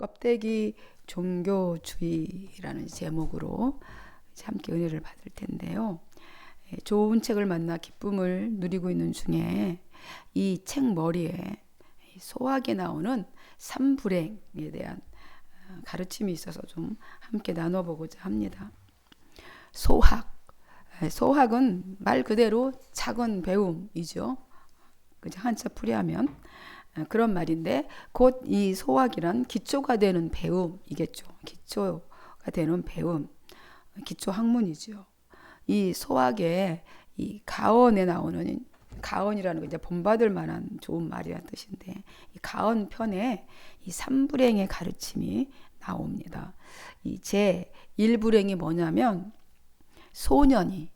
껍데기 종교주의라는 제목으로 함께 은혜를 받을 텐데요. 좋은 책을 만나 기쁨을 누리고 있는 중에 이 책 머리에 소학에 나오는 삼불행에 대한 가르침이 있어서 좀 함께 나눠보고자 합니다. 소학. 소학은 말 그대로 작은 배움이죠. 그냥 한자 풀이하면 그런 말인데 곧 이 소학이란 기초가 되는 배움이겠죠. 기초가 되는 배움, 기초 학문이죠. 이 소학의 이 가언에 나오는 가언이라는 거 이제 본받을 만한 좋은 말이라는 뜻인데 이 가언 편에 이 삼불행의 가르침이 나옵니다. 이 제 1불행이 뭐냐면 소년이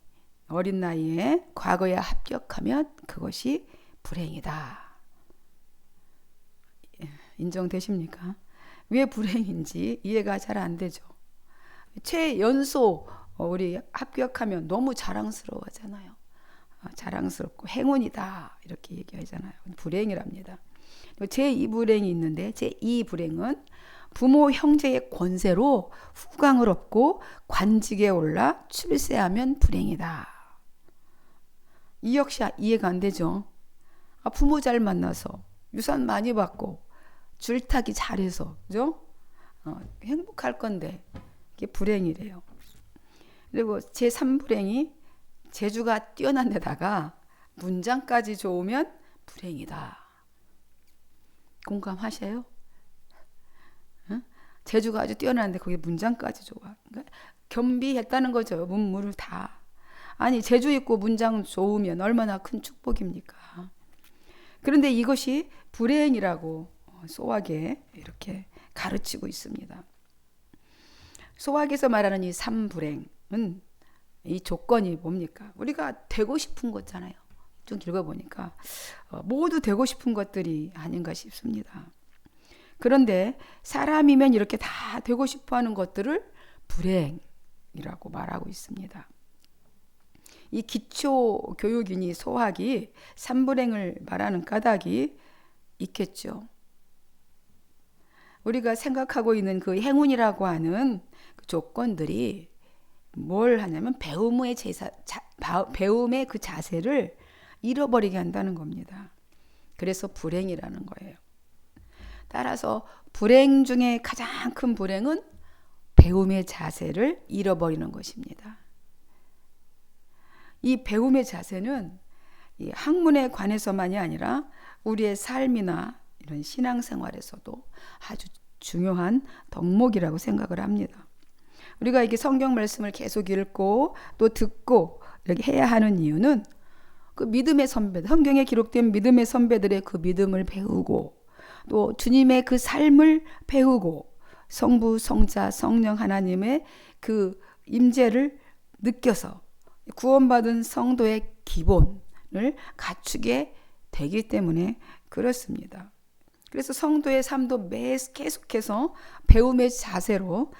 어린 나이에 과거에 합격하면 그것이 불행이다. 인정되십니까? 왜 불행인지 이해가 잘 안 되죠. 최연소 우리 합격하면 너무 자랑스러워하잖아요. 자랑스럽고 행운이다 이렇게 얘기하잖아요. 불행이랍니다. 제2불행이 있는데 제2불행은 부모 형제의 권세로 후광을 얻고 관직에 올라 출세하면 불행이다. 이 역시 이해가 안 되죠. 부모 잘 만나서 유산 많이 받고 줄타기 잘해서 그죠? 행복할 건데 이게 불행이래요. 그리고 제3불행이 재주가 뛰어난 데다가 문장까지 좋으면 불행이다. 공감하세요? 재주가 아주 뛰어난데 거기에 문장까지 좋아. 그러니까 겸비했다는 거죠. 문물을 다. 아니 재주 있고 문장 좋으면 얼마나 큰 축복입니까? 그런데 이것이 불행이라고 소학에 이렇게 가르치고 있습니다. 소학에서 말하는 이 삼불행은 이 조건이 뭡니까? 우리가 되고 싶은 거잖아요. 좀 읽어보니까 모두 되고 싶은 것들이 아닌가 싶습니다. 그런데 사람이면 이렇게 다 되고 싶어하는 것들을 불행이라고 말하고 있습니다. 이 기초교육이니 소학이 삼불행을 말하는 까닭이 있겠죠. 우리가 생각하고 있는 그 행운이라고 하는 그 조건들이 뭘 하냐면 배움의 그 자세를 잃어버리게 한다는 겁니다. 그래서 불행이라는 거예요. 따라서 불행 중에 가장 큰 불행은 배움의 자세를 잃어버리는 것입니다. 이 배움의 자세는 이 학문에 관해서만이 아니라 우리의 삶이나 이런 신앙생활에서도 아주 중요한 덕목이라고 생각을 합니다. 우리가 이게 성경 말씀을 계속 읽고 또 듣고 이렇게 해야 하는 이유는 그 믿음의 선배들, 성경에 기록된 믿음의 선배들의 그 믿음을 배우고 또 주님의 그 삶을 배우고 성부, 성자, 성령 하나님의 그 임재를 느껴서 구원받은 성도의 기본을 갖추게 되기 때문에 그렇습니다. 그래서 성도의 삶도 계속해서 배움의 자세로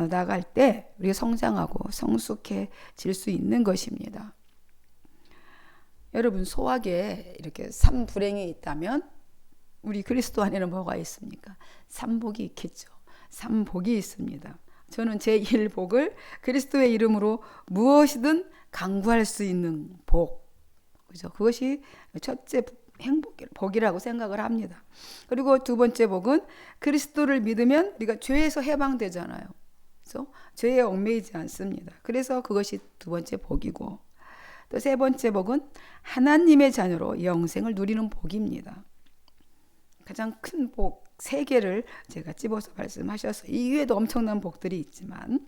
나갈 때 우리가 성장하고 성숙해질 수 있는 것입니다. 여러분 소학에 이렇게 삼불행이 있다면 우리 그리스도 안에는 뭐가 있습니까? 삼복이 있겠죠. 삼복이 있습니다. 저는 제1복을 그리스도의 이름으로 무엇이든 강구할 수 있는 복. 그죠? 그것이 첫째 복이라고 생각을 합니다. 그리고 두 번째 복은 그리스도를 믿으면 우리가 죄에서 해방되잖아요. 그래서 죄에 얽매이지 않습니다. 그래서 그것이 두 번째 복이고 또 세 번째 복은 하나님의 자녀로 영생을 누리는 복입니다. 가장 큰 복 세 개를 제가 집어서 말씀하셔서 이외에도 엄청난 복들이 있지만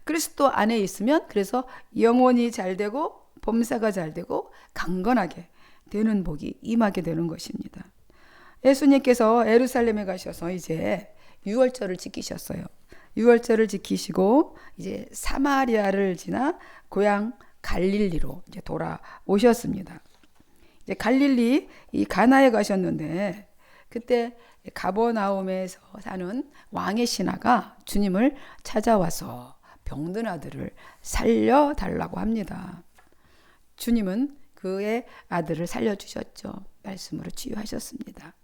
그리스도 안에 있으면 그래서 영혼이 잘 되고 범사가 잘 되고 강건하게 되는 복이 임하게 되는 것입니다. 예수님께서 예루살렘에 가셔서 이제 유월절을 지키셨어요. 유월절을 지키시고 이제 사마리아를 지나 고향 갈릴리로 이제 돌아오셨습니다. 이제 갈릴리 이 가나에 가셨는데 그때 가버나움에서 사는 왕의 신하가 주님을 찾아와서 병든 아들을 살려달라고 합니다. 주님은 그의 아들을 살려주셨죠. 말씀으로 치유하셨습니다.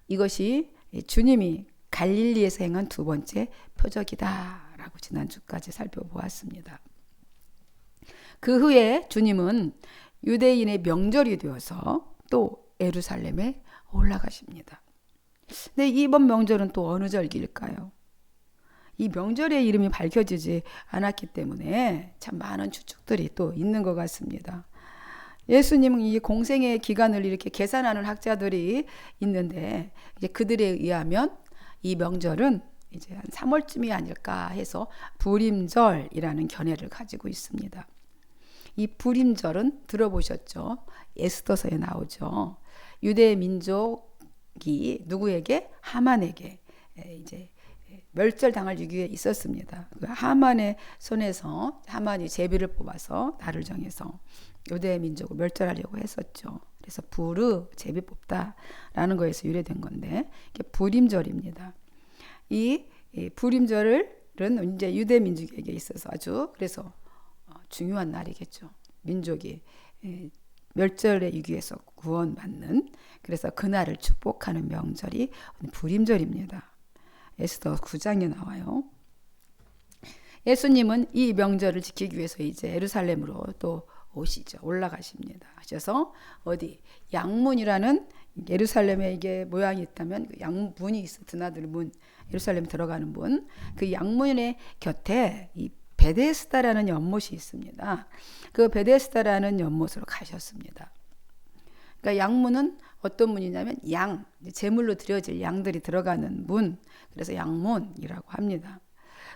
이것이 주님이 갈릴리에서 행한 두 번째 표적이다라고 지난주까지 살펴보았습니다. 그 후에 주님은 유대인의 명절이 되어서 또 예루살렘에 올라가십니다. 근데 이번 명절은 또 어느 절기일까요? 이 명절의 이름이 밝혀지지 않았기 때문에 참 많은 추측들이 또 있는 것 같습니다. 예수님은 이 공생의 기간을 이렇게 계산하는 학자들이 있는데 이제 그들에 의하면 이 명절은 이제 한 3월쯤이 아닐까 해서 불임절이라는 견해를 가지고 있습니다. 이 불임절은 들어보셨죠? 에스더서에 나오죠. 유대 민족이 누구에게? 하만에게 이제 멸절당할 위기에 있었습니다. 그 하만의 손에서 하만이 제비를 뽑아서 날을 정해서 유대 민족을 멸절하려고 했었죠. 그래서 부르 제비 뽑다라는 거에서 유래된 건데 이게 불임절입니다. 이 불임절은 이제 유대 민족에게 있어서 아주 그래서 중요한 날이겠죠. 민족이 멸절의 위기에서 구원받는 그래서 그날을 축복하는 명절이 불임절입니다. 에스더 9장에 나와요. 예수님은 이 명절을 지키기 위해서 이제 예루살렘으로 또 오시죠. 올라가십니다. 하셔서 어디 양문이라는 예루살렘에 이게 모양이 있다면 그 양문이 있어 드나들 문 예루살렘 들어가는 문 그 양문의 곁에 이 베데스다라는 연못이 있습니다. 그 베데스다라는 연못으로 가셨습니다. 그러니까 양문은 어떤 문이냐면 양, 제물로 드려질 양들이 들어가는 문, 그래서 양문이라고 합니다.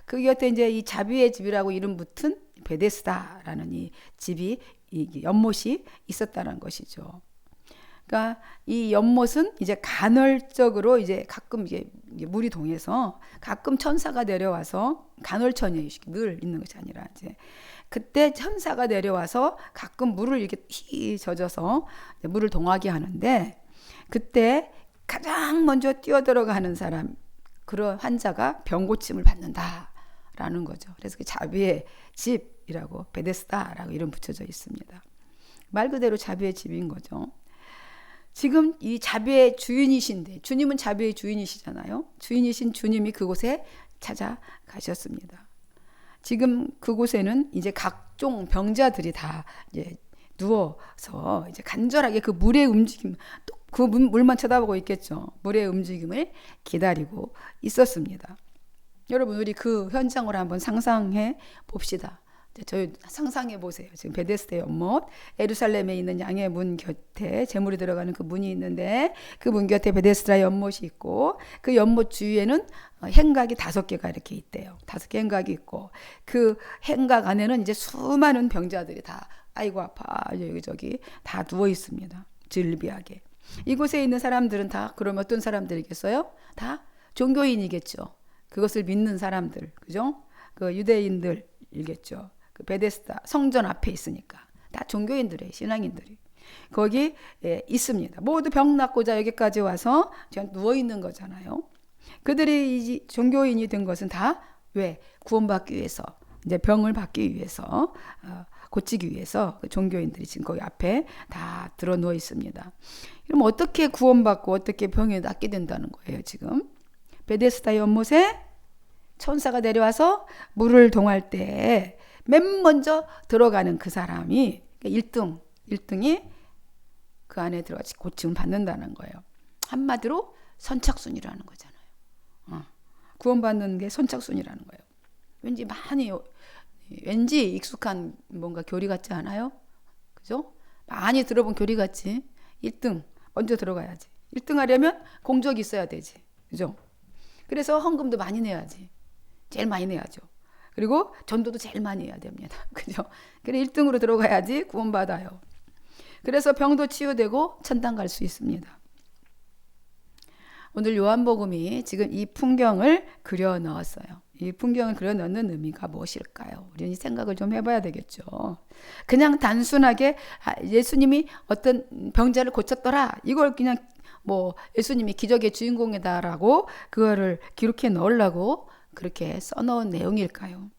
그 곁에 이제 이 자비의 집이라고 이름 붙은 베데스다라는 이 집이 이 연못이 있었다는 것이죠. 그러니까 이 연못은 이제 간헐적으로 이제 가끔 이게 물이 동해서 가끔 천사가 내려와서 간헐천이 늘 있는 것이 아니라 이제 그때 천사가 내려와서 가끔 물을 이렇게 휘 젖어서 물을 동하게 하는데 그때 가장 먼저 뛰어들어가는 사람 그런 환자가 병고침을 받는다라는 거죠. 그래서 그 자비의 집이라고 베데스다라고 이름 붙여져 있습니다. 말 그대로 자비의 집인 거죠. 지금 이 자비의 주인이신데 주님은 자비의 주인이시잖아요. 주인이신 주님이 그곳에 찾아가셨습니다. 지금 그곳에는 이제 각종 병자들이 다 이제 누워서 이제 간절하게 그 물의 움직임, 또 그 물만 쳐다보고 있겠죠. 물의 움직임을 기다리고 있었습니다. 여러분 우리 그 현장을 한번 상상해 봅시다. 저희 상상해 보세요. 지금 베데스다 연못, 예루살렘에 있는 양의 문 곁에 제물이 들어가는 그 문이 있는데 그 문 곁에 베데스다 연못이 있고 그 연못 주위에는 행각이 5개가 이렇게 있대요. 5개 행각이 있고 그 행각 안에는 이제 수많은 병자들이 다 아이고 아파 여기저기 다 누워 있습니다. 질비하게. 이곳에 있는 사람들은 다 그럼 어떤 사람들이겠어요? 다 종교인이겠죠. 그것을 믿는 사람들, 그죠? 그 유대인들이겠죠. 그 베데스다 성전 앞에 있으니까 다 종교인들의 신앙인들이 거기 있습니다. 모두 병 낫고자 여기까지 와서 그냥 누워 있는 거잖아요. 그들이 종교인이 된 것은 다 왜? 구원받기 위해서, 이제 병을 받기 위해서, 고치기 위해서 그 종교인들이 지금 거기 앞에 다 들어 누워 있습니다. 그럼 어떻게 구원받고 어떻게 병이 낫게 된다는 거예요, 지금? 베데스다 연못에 천사가 내려와서 물을 동할 때 맨 먼저 들어가는 그 사람이 1등이 그 안에 들어가서 고침을 받는다는 거예요. 한마디로 선착순이라는 거잖아요. 구원받는 게 선착순이라는 거예요. 왠지 익숙한 뭔가 교리 같지 않아요? 그죠? 많이 들어본 교리 같지? 1등 먼저 들어가야지. 1등 하려면 공적이 있어야 되지. 그죠? 그래서 헌금도 많이 내야지. 제일 많이 내야죠. 그리고 전도도 제일 많이 해야 됩니다. 그죠? 그래 1등으로 들어가야지 구원받아요. 그래서 병도 치유되고 천당 갈 수 있습니다. 오늘 요한복음이 지금 이 풍경을 그려 넣었어요. 이 풍경을 그려 넣는 의미가 무엇일까요? 우리는 이 생각을 좀 해봐야 되겠죠. 그냥 단순하게 예수님이 어떤 병자를 고쳤더라. 이걸 그냥 예수님이 기적의 주인공이다라고 그거를 기록해 넣으려고 그렇게 써놓은 내용일까요?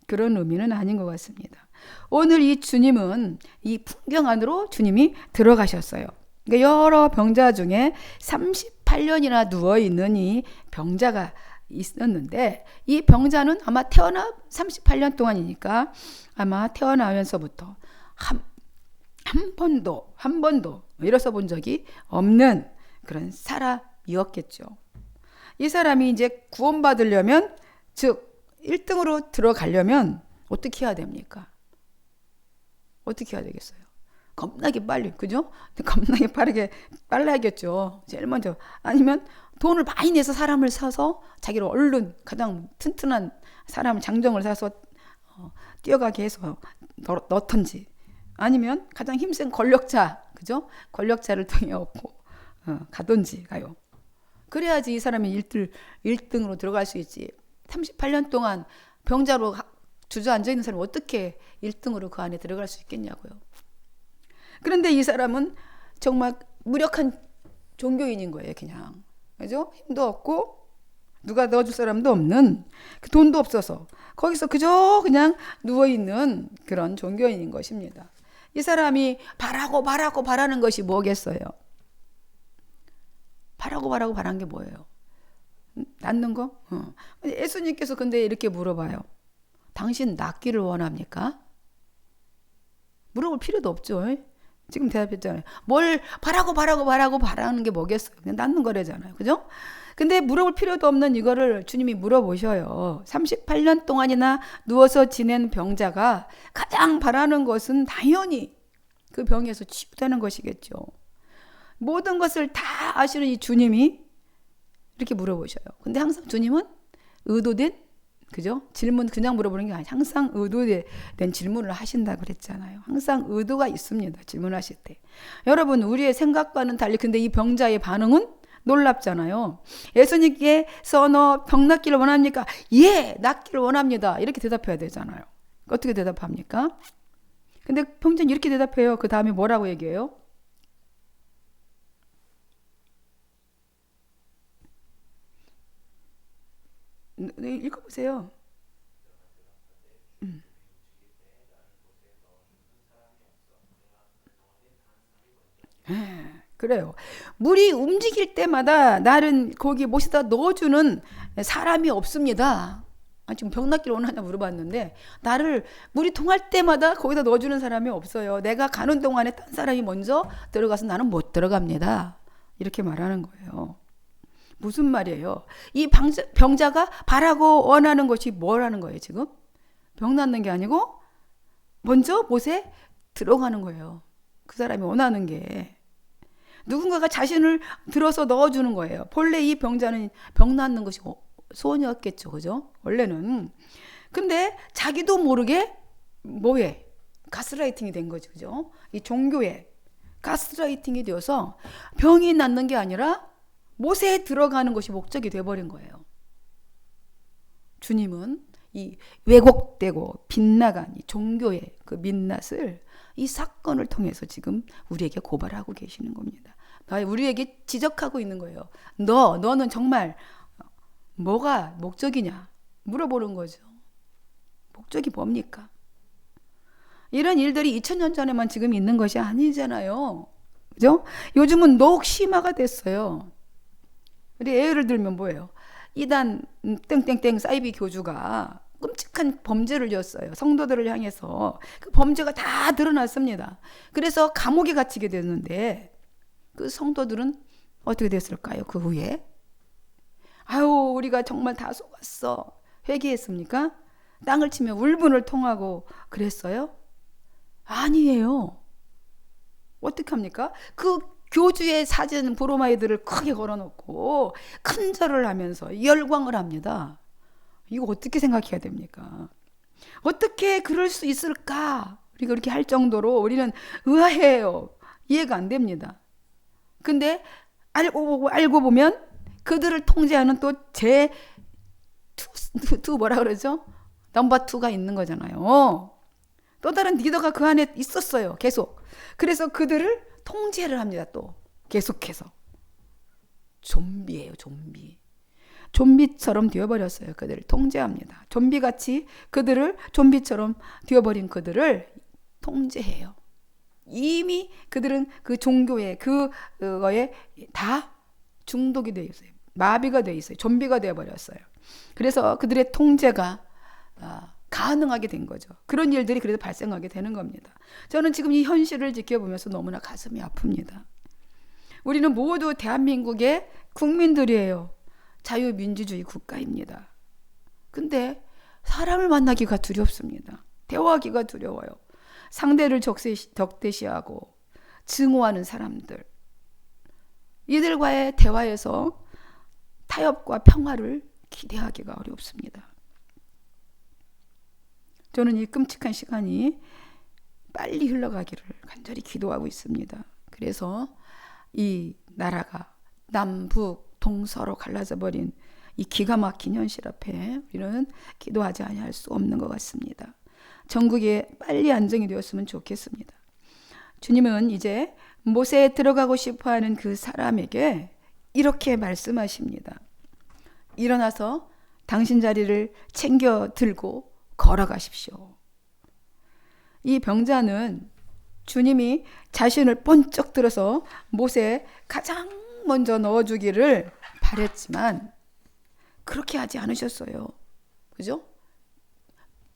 그런 의미는 아닌 것 같습니다. 오늘 이 주님은 이 풍경 안으로 주님이 들어가셨어요. 그러니까 여러 병자 중에 38년이나 누워있는 이 병자가 있었는데, 이 병자는 아마 38년 동안이니까 아마 태어나면서부터 한 번도 일어서 본 적이 없는 그런 사람이었겠죠. 이 사람이 이제 구원받으려면, 즉 1등으로 들어가려면 어떻게 해야 됩니까? 어떻게 해야 되겠어요? 겁나게 빨리, 그죠? 겁나게 빨라야겠죠. 제일 먼저. 아니면 돈을 많이 내서 사람을 사서 자기를 얼른 가장 튼튼한 사람 장정을 사서 뛰어가게 해서 넣던지, 아니면 가장 힘센 권력자, 그죠? 권력자를 통해 얻고 가든지 가요. 그래야지 이 사람이 1등으로 들어갈 수 있지. 38년 동안 병자로 주저앉아 있는 사람이 어떻게 1등으로 그 안에 들어갈 수 있겠냐고요. 그런데 이 사람은 정말 무력한 종교인인 거예요, 그냥. 그죠? 힘도 없고 누가 넣어줄 사람도 없는, 돈도 없어서 거기서 그저 그냥 누워있는 그런 종교인인 것입니다. 이 사람이 바라는 것이 뭐겠어요? 바란 게 뭐예요? 낫는 거? 예수님께서 근데 이렇게 물어봐요. 당신 낫기를 원합니까? 물어볼 필요도 없죠. 지금 대답했잖아요. 뭘 바라는 게 뭐겠어요? 그냥 낫는 거래잖아요. 그죠? 근데 물어볼 필요도 없는 이거를 주님이 물어보셔요. 38년 동안이나 누워서 지낸 병자가 가장 바라는 것은 당연히 그 병에서 치유되는 것이겠죠. 모든 것을 다 아시는 이 주님이 이렇게 물어보셔요. 근데 항상 주님은 의도된, 그죠? 질문 그냥 물어보는 게 아니라 항상 의도된 질문을 하신다고 그랬잖아요. 항상 의도가 있습니다. 질문하실 때. 여러분, 우리의 생각과는 달리 근데 이 병자의 반응은 놀랍잖아요. 예수님께서 너 병 낫기를 원합니까? 예, 낫기를 원합니다. 이렇게 대답해야 되잖아요. 어떻게 대답합니까? 근데 병자는 이렇게 대답해요. 그 다음에 뭐라고 얘기해요? 읽어보세요. 그래요. 물이 움직일 때마다 나를 거기 못에다 넣어주는 사람이 없습니다. 지금 병 낫기를 원하냐 물어봤는데, 나를 물이 통할 때마다 거기다 넣어주는 사람이 없어요. 내가 가는 동안에 딴 사람이 먼저 들어가서 나는 못 들어갑니다. 이렇게 말하는 거예요. 무슨 말이에요? 이 병자가 바라고 원하는 것이 뭐라는 거예요, 지금? 병 낫는 게 아니고 먼저 못에 들어가는 거예요. 그 사람이 원하는 게. 누군가가 자신을 들어서 넣어주는 거예요. 본래 이 병자는 병 낫는 것이 소원이었겠죠, 그죠? 원래는. 근데 자기도 모르게 뭐에? 가스라이팅이 된 거죠, 그죠? 이 종교에 가스라이팅이 되어서 병이 낫는 게 아니라 못에 들어가는 것이 목적이 돼버린 거예요. 주님은 이 왜곡되고 빗나간 이 종교의 그 민낯을 이 사건을 통해서 지금 우리에게 고발하고 계시는 겁니다. 우리에게 지적하고 있는 거예요. 너는 정말 뭐가 목적이냐 물어보는 거죠. 목적이 뭡니까? 이런 일들이 2000년 전에만 지금 있는 것이 아니잖아요. 그죠? 요즘은 녹심화가 됐어요. 우리 예를 들면 뭐예요? 이단 땡땡땡 사이비 교주가 끔찍한 범죄를 지었어요. 성도들을 향해서. 그 범죄가 다 드러났습니다. 그래서 감옥에 갇히게 됐는데 그 성도들은 어떻게 됐을까요? 그 후에 아유 우리가 정말 다 속았어. 회개했습니까? 땅을 치며 울분을 통하고 그랬어요? 아니에요. 어떻게 합니까? 그 교주의 사진 브로마이드를 크게 걸어놓고 큰 절을 하면서 열광을 합니다. 이거 어떻게 생각해야 됩니까? 어떻게 그럴 수 있을까? 우리가 그렇게 할 정도로 우리는 의아해요. 이해가 안 됩니다. 근데 알고 보면 그들을 통제하는 또 투 뭐라 그러죠? 넘버 2가 있는 거잖아요. 또 다른 리더가 그 안에 있었어요. 계속. 그래서 그들을 통제를 합니다. 또 계속해서. 좀비예요. 좀비처럼 되어버렸어요. 그들을 통제합니다. 좀비같이 그들을 좀비처럼 되어버린 그들을 통제해요. 이미 그들은 그 종교에 그거에 다 중독이 되어 있어요. 마비가 되어 있어요. 좀비가 되어버렸어요. 그래서 그들의 통제가 가능하게 된 거죠. 그런 일들이 그래도 발생하게 되는 겁니다. 저는 지금 이 현실을 지켜보면서 너무나 가슴이 아픕니다. 우리는 모두 대한민국의 국민들이에요. 자유민주주의 국가입니다. 근데 사람을 만나기가 두렵습니다. 대화하기가 두려워요. 상대를 적대시하고 증오하는 사람들. 이들과의 대화에서 타협과 평화를 기대하기가 어렵습니다. 저는 이 끔찍한 시간이 빨리 흘러가기를 간절히 기도하고 있습니다. 그래서 이 나라가 남북 동서로 갈라져 버린 이 기가 막힌 현실 앞에 우리는 기도하지 아니할 수 없는 것 같습니다. 전국에 빨리 안정이 되었으면 좋겠습니다. 주님은 이제 모세에 들어가고 싶어하는 그 사람에게 이렇게 말씀하십니다. 일어나서 당신 자리를 챙겨 들고 걸어가십시오. 이 병자는 주님이 자신을 번쩍 들어서 못에 가장 먼저 넣어주기를 바랬지만 그렇게 하지 않으셨어요. 그죠?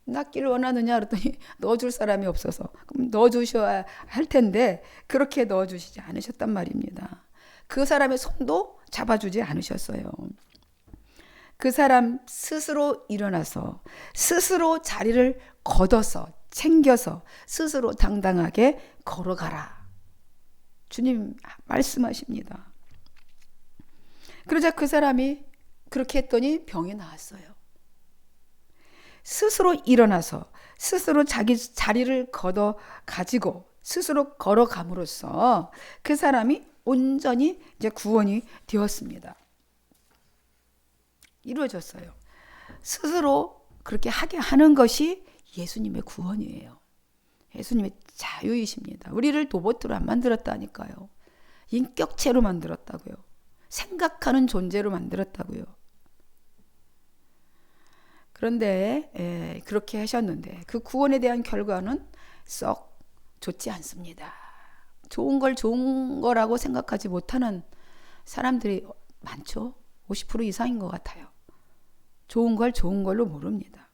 낫기를 원하느냐 그랬더니 넣어줄 사람이 없어서 그럼 넣어주셔야 할 텐데 그렇게 넣어주시지 않으셨단 말입니다. 그 사람의 손도 잡아주지 않으셨어요. 그 사람 스스로 일어나서 스스로 자리를 걷어서 챙겨서 스스로 당당하게 걸어가라. 주님 말씀하십니다. 그러자 그 사람이 그렇게 했더니 병이 나았어요. 스스로 일어나서 스스로 자기 자리를 걷어 가지고 스스로 걸어감으로써 그 사람이 온전히 이제 구원이 되었습니다. 이루어졌어요. 스스로 그렇게 하게 하는 것이 예수님의 구원이에요. 예수님의 자유이십니다. 우리를 로봇으로 안 만들었다니까요. 인격체로 만들었다고요. 생각하는 존재로 만들었다고요. 그런데 그렇게 하셨는데 그 구원에 대한 결과는 썩 좋지 않습니다. 좋은 걸 좋은 거라고 생각하지 못하는 사람들이 많죠. 50% 이상인 것 같아요. 좋은 걸 좋은 걸로 모릅니다.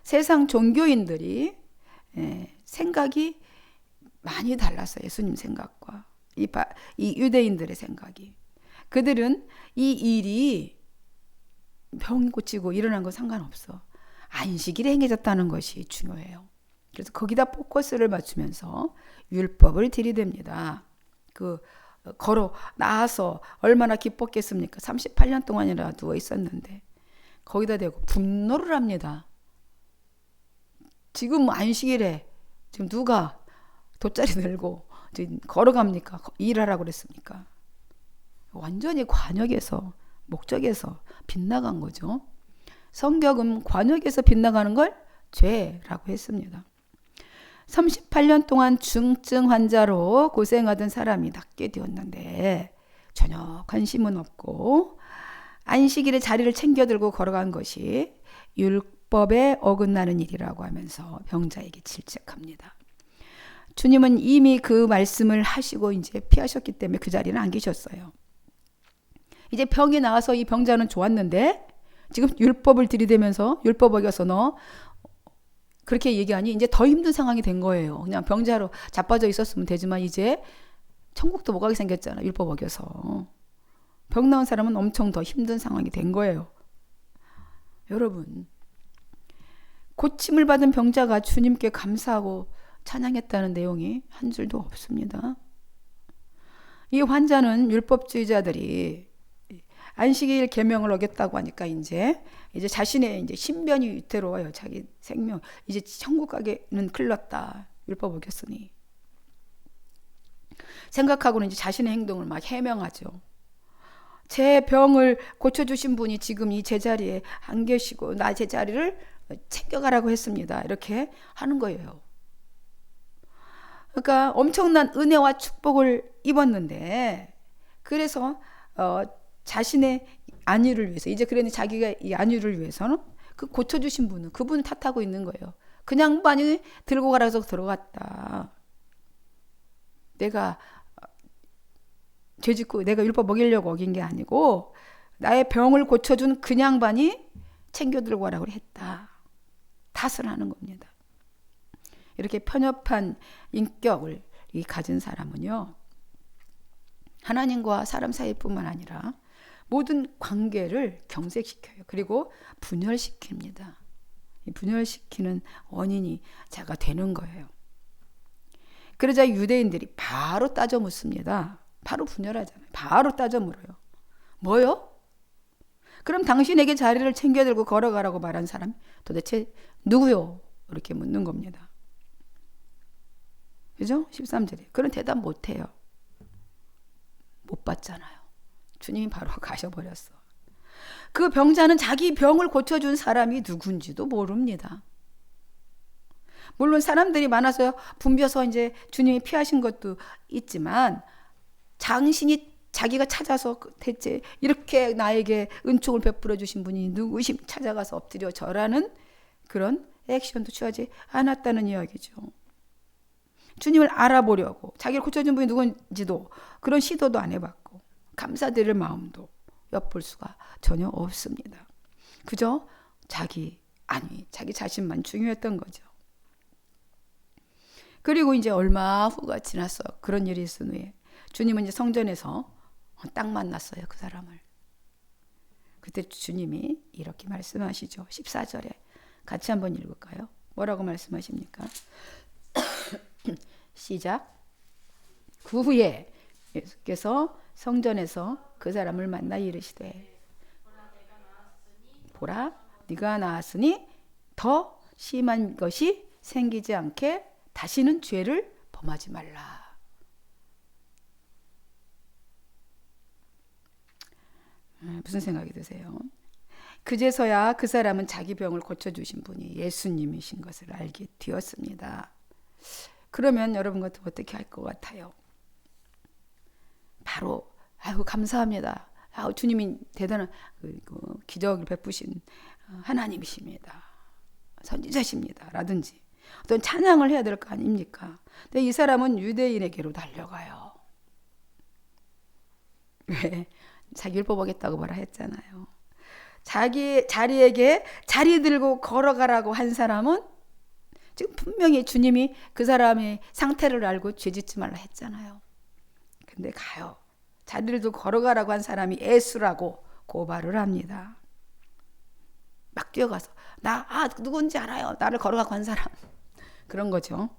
세상 종교인들이 생각이 많이 달랐어요. 예수님 생각과 이 유대인들의 생각이. 그들은 이 일이 병 고치고 일어난 거 상관없어. 안식일에 행해졌다는 것이 중요해요. 그래서 거기다 포커스를 맞추면서 율법을 들이댑니다. 걸어 나와서 얼마나 기뻤겠습니까? 38년 동안이나 누워 있었는데 거기다 대고 분노를 합니다. 지금 안식일에 지금 누가 돗자리 들고 지금 걸어갑니까? 일하라고 그랬습니까? 완전히 관역에서 목적에서 빗나간 거죠. 성경은 관역에서 빗나가는 걸 죄라고 했습니다. 38년 동안 중증 환자로 고생하던 사람이 낫게 되었는데 전혀 관심은 없고 안식일에 자리를 챙겨 들고 걸어간 것이 율법에 어긋나는 일이라고 하면서 병자에게 질책합니다. 주님은 이미 그 말씀을 하시고 이제 피하셨기 때문에 그 자리는 안 계셨어요. 이제 병이 나와서 이 병자는 좋았는데 지금 율법을 들이대면서 율법 어겨서 너 그렇게 얘기하니 이제 더 힘든 상황이 된 거예요. 그냥 병자로 자빠져 있었으면 되지만 이제 천국도 못 가게 생겼잖아. 율법 어겨서. 병 나은 사람은 엄청 더 힘든 상황이 된 거예요. 여러분, 고침을 받은 병자가 주님께 감사하고 찬양했다는 내용이 한 줄도 없습니다. 이 환자는 율법주의자들이 안식일 계명을 어겼다고 하니까 이제 자신의 이제 신변이 위태로워요. 자기 생명 이제 천국 가기는 큰일 났다. 율법 어겼으니 생각하고는 이제 자신의 행동을 막 해명하죠. 제 병을 고쳐주신 분이 지금 이 제자리에 안 계시고 나 제자리를 챙겨가라고 했습니다. 이렇게 하는 거예요. 그러니까 엄청난 은혜와 축복을 입었는데 그래서 자신의 안위를 위해서 이제 그러니 자기가 이 안위를 위해서는 그 고쳐주신 분은 그분을 탓하고 있는 거예요. 그냥 많이 들고 가라서 들어갔다. 내가 죄짓고 내가 율법 먹이려고 어긴 게 아니고 나의 병을 고쳐준 그 양반이 챙겨 들고 가라고 했다. 탓을 하는 겁니다. 이렇게 편협한 인격을 가진 사람은요, 하나님과 사람 사이뿐만 아니라 모든 관계를 경색시켜요. 그리고 분열시킵니다. 이 분열시키는 원인이 자가 되는 거예요. 그러자 유대인들이 바로 따져 묻습니다. 바로 분열하잖아요. 바로 따져 물어요. 뭐요? 그럼 당신에게 자리를 챙겨 들고 걸어가라고 말한 사람 도대체 누구요? 이렇게 묻는 겁니다. 그죠? 13절에. 그런 대답 못해요. 못 받잖아요. 주님이 바로 가셔버렸어. 그 병자는 자기 병을 고쳐준 사람이 누군지도 모릅니다. 물론 사람들이 많아서 붐벼서 이제 주님이 피하신 것도 있지만, 당신이 자기가 찾아서 대체 이렇게 나에게 은총을 베풀어 주신 분이 누구심 찾아가서 엎드려 절하는 그런 액션도 취하지 않았다는 이야기죠. 주님을 알아보려고 자기를 고쳐준 분이 누군지도 그런 시도도 안 해봤고 감사드릴 마음도 엿볼 수가 전혀 없습니다. 그저 자기 자신만 중요했던 거죠. 그리고 이제 얼마 후가 지났어. 그런 일이 있은 후에 주님은 이제 성전에서 딱 만났어요. 그 사람을. 그때 주님이 이렇게 말씀하시죠. 14절에 같이 한번 읽을까요? 뭐라고 말씀하십니까? 시작. 그 후에 예수께서 성전에서 그 사람을 만나 이르시되, 보라 네가 나았으니 더 심한 것이 생기지 않게 다시는 죄를 범하지 말라. 무슨 생각이 드세요? 그제서야 그 사람은 자기 병을 고쳐주신 분이 예수님이신 것을 알게 되었습니다. 그러면 여러분 같은 어떻게 할 것 같아요? 바로 아이고 감사합니다. 주님이 대단한 기적을 베푸신 하나님이십니다. 선지자십니다. 라든지 어떤 찬양을 해야 될 거 아닙니까? 근데 이 사람은 유대인에게로 달려가요. 왜? 자기 율법 어겼다고 뭐라 했잖아요. 자기 자리에게 자리 들고 걸어가라고 한 사람은 지금 분명히 주님이 그 사람의 상태를 알고 죄짓지 말라 했잖아요. 근데 가요. 자리를 두고 걸어가라고 한 사람이 예수라고 고발을 합니다. 막 뛰어가서 누군지 알아요. 나를 걸어가고 한 사람. 그런 거죠.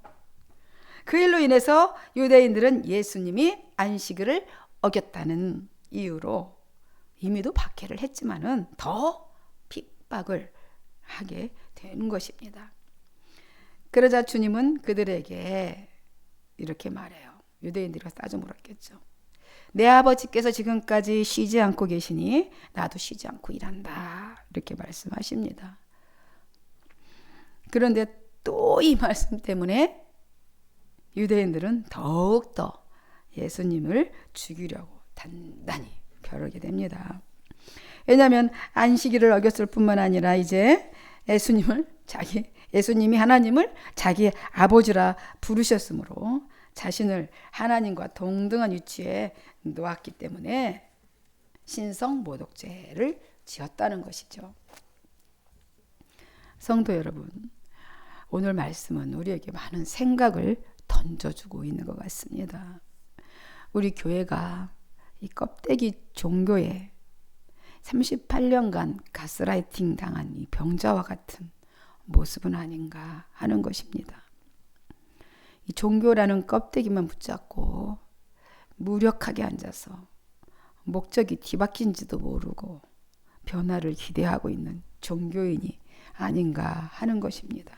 그 일로 인해서 유대인들은 예수님이 안식일을 어겼다는 이유로 이미도 박해를 했지만은 더 핍박을 하게 된 것입니다. 그러자 주님은 그들에게 이렇게 말해요. 유대인들이 따져 물었겠죠. 내 아버지께서 지금까지 쉬지 않고 계시니 나도 쉬지 않고 일한다. 이렇게 말씀하십니다. 그런데 또 이 말씀 때문에 유대인들은 더욱더 예수님을 죽이려고 단단히 벼르게 됩니다. 왜냐하면 안식일을 어겼을 뿐만 아니라 이제 예수님이 하나님을 자기 아버지라 부르셨으므로 자신을 하나님과 동등한 위치에 놓았기 때문에 신성모독죄를 지었다는 것이죠. 성도 여러분, 오늘 말씀은 우리에게 많은 생각을 던져주고 있는 것 같습니다. 우리 교회가 이 껍데기 종교에 38년간 가스라이팅 당한 이 병자와 같은 모습은 아닌가 하는 것입니다. 이 종교라는 껍데기만 붙잡고 무력하게 앉아서 목적이 뒤바뀐지도 모르고 변화를 기대하고 있는 종교인이 아닌가 하는 것입니다.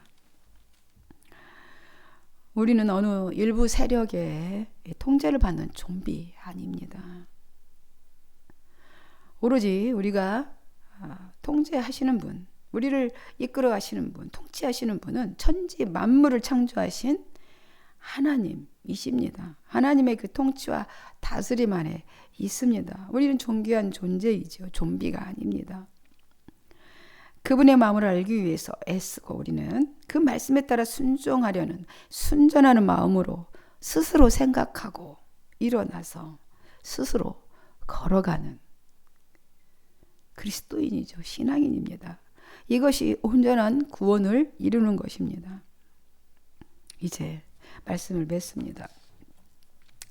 우리는 어느 일부 세력의 통제를 받는 좀비 아닙니다. 오로지 우리가 통제하시는 분, 우리를 이끌어 가시는 분, 통치하시는 분은 천지 만물을 창조하신 하나님이십니다. 하나님의 그 통치와 다스림 안에 있습니다. 우리는 존귀한 존재이죠. 좀비가 아닙니다. 그분의 마음을 알기 위해서 애쓰고 우리는 그 말씀에 따라 순종하려는 순전하는 마음으로 스스로 생각하고 일어나서 스스로 걸어가는 그리스도인이죠. 신앙인입니다. 이것이 온전한 구원을 이루는 것입니다. 이제 말씀을 맺습니다.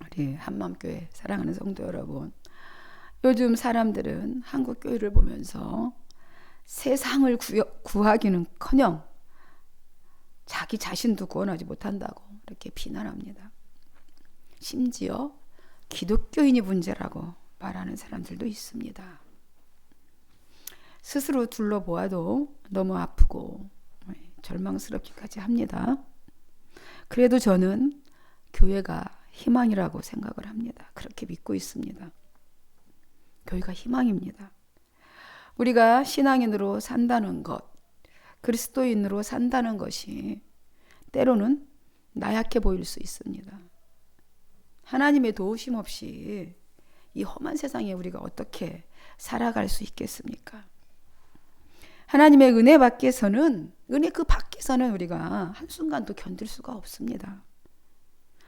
우리 한맘교회 사랑하는 성도 여러분, 요즘 사람들은 한국 교회를 보면서 세상을 구하기는커녕 자기 자신도 구원하지 못한다고 이렇게 비난합니다. 심지어 기독교인이 문제라고 말하는 사람들도 있습니다. 스스로 둘러보아도 너무 아프고 절망스럽기까지 합니다. 그래도 저는 교회가 희망이라고 생각을 합니다. 그렇게 믿고 있습니다. 교회가 희망입니다. 우리가 신앙인으로 산다는 것, 그리스도인으로 산다는 것이 때로는 나약해 보일 수 있습니다. 하나님의 도우심 없이 이 험한 세상에 우리가 어떻게 살아갈 수 있겠습니까? 하나님의 은혜 밖에서는, 은혜 그 밖에서는 우리가 한순간도 견딜 수가 없습니다.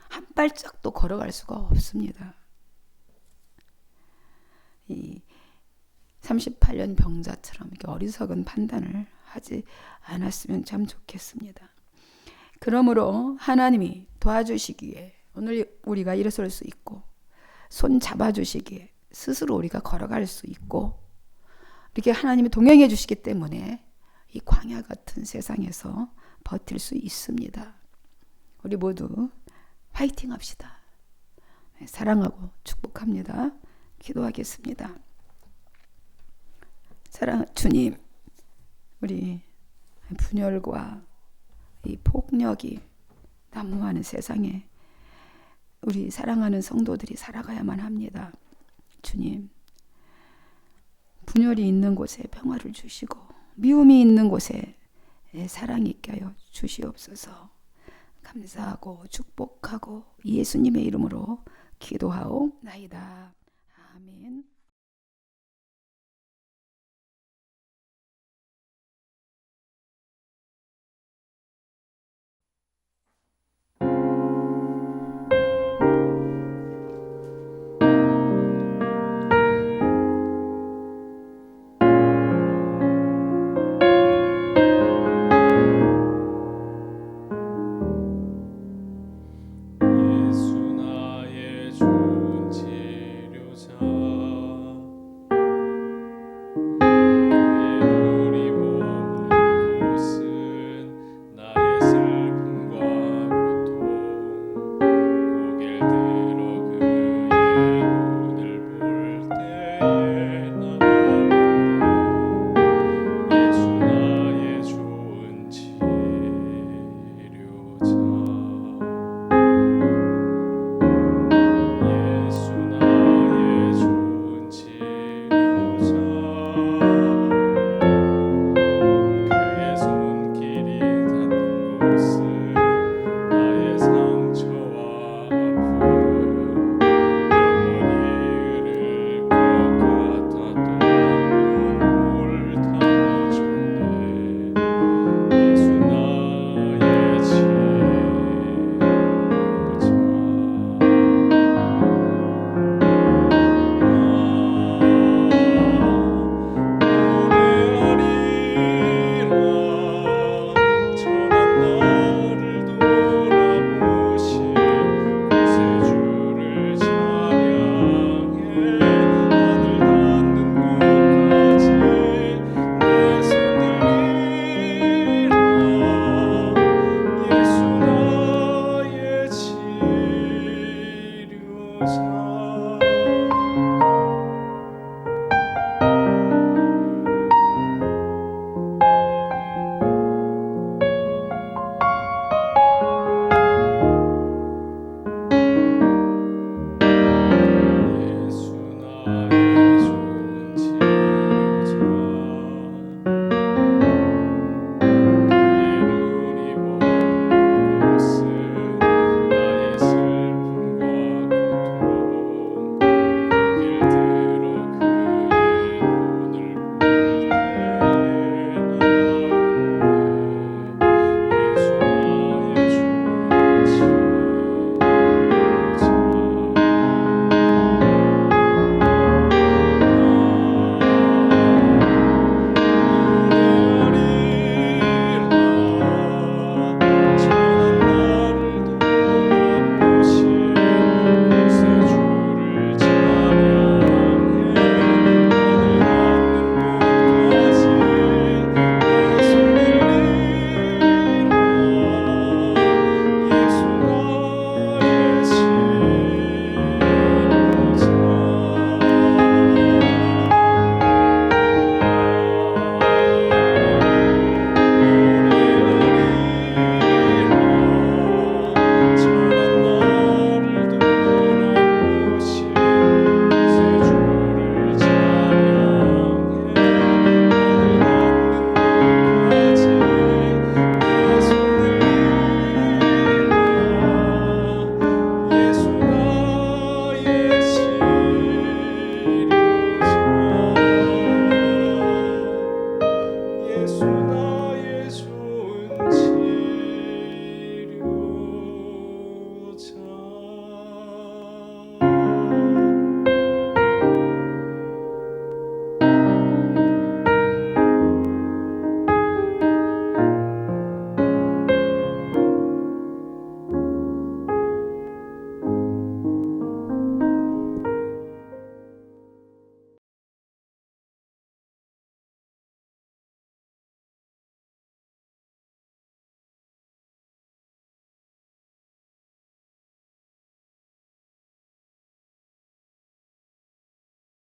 한 발짝도 걸어갈 수가 없습니다. 이 38년 병자처럼 이렇게 어리석은 판단을 하지 않았으면 참 좋겠습니다. 그러므로 하나님이 도와주시기에 오늘 우리가 일어설 수 있고, 손 잡아주시기에 스스로 우리가 걸어갈 수 있고, 이렇게 하나님이 동행해 주시기 때문에 이 광야 같은 세상에서 버틸 수 있습니다. 우리 모두 화이팅 합시다. 사랑하고 축복합니다. 기도하겠습니다. 사랑 주님, 우리 분열과 이 폭력이 난무하는 세상에 우리 사랑하는 성도들이 살아가야만 합니다. 주님, 분열이 있는 곳에 평화를 주시고 미움이 있는 곳에 사랑이 있게 하여 주시옵소서. 감사하고 축복하고 예수님의 이름으로 기도하옵나이다.